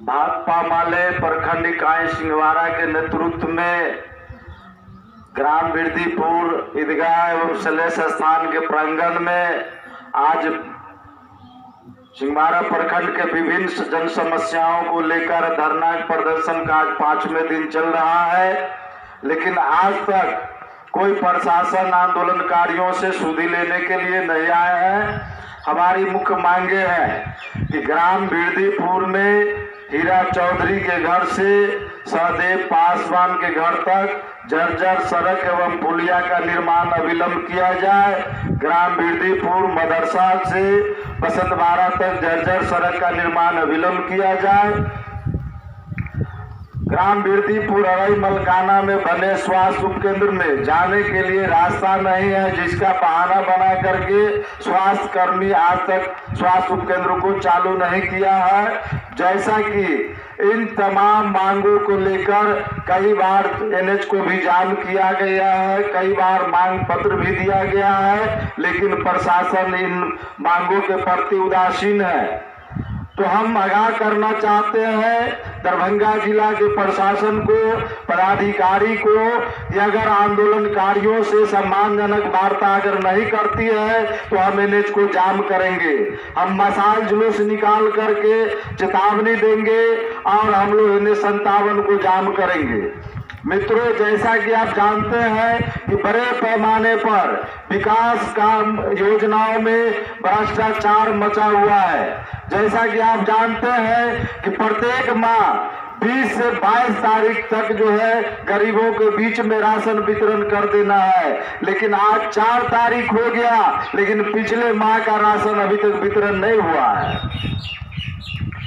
भाकपा माले प्रखंड इकाई सिंहवाड़ा के नेतृत्व में ग्राम बिरदीपुर ईदगाह एवं सलेश स्थान के प्रांगण में आज सिंहवाड़ा प्रखंड के विभिन्न जन समस्याओं को लेकर धरना प्रदर्शन का आज 5वें दिन चल रहा है, लेकिन आज तक कोई प्रशासन आंदोलनकारियों से सुधि लेने के लिए नहीं आया है। हमारी मुख्य मांगे हैं कि ग्राम बिरदीपुर में हीरा चौधरी के घर से सहदेव पासवान के घर तक जर्जर सड़क एवं पुलिया का निर्माण अविलंब किया जाए। ग्राम बिरदीपुर मदरसा से बसंतवाड़ा तक जर्जर सड़क का निर्माण अविलंब किया जाए। ग्राम बिरदीपुर अरई मलकाना में बने स्वास्थ्य उपकेंद्र में जाने के लिए रास्ता नहीं है, जिसका बहाना बना करके स्वास्थ्य कर्मी आज तक स्वास्थ्य उपकेंद्र को चालू नहीं किया है। जैसा कि इन तमाम मांगों को लेकर कई बार एनएच को भी जाम किया गया है, कई बार मांग पत्र भी दिया गया है, लेकिन प्रशासन इन मांगों के प्रति उदासीन है। तो हम आगाह करना चाहते हैं दरभंगा जिला के प्रशासन को, पदाधिकारी को, कि अगर आंदोलनकारियों से सम्मानजनक वार्ता अगर नहीं करती है तो हम एनएच को जाम करेंगे। हम मशाल जुलूस निकाल करके चेतावनी देंगे और हम लोग एनएच 57 को जाम करेंगे। मित्रों, जैसा कि आप जानते हैं कि बड़े पैमाने पर विकास काम योजनाओं में भ्रष्टाचार मचा हुआ है। जैसा कि आप जानते हैं कि प्रत्येक माह 20 से 22 तारीख तक जो है गरीबों के बीच में राशन वितरण कर देना है, लेकिन आज 4 तारीख हो गया, लेकिन पिछले माह का राशन अभी तक वितरण नहीं हुआ है।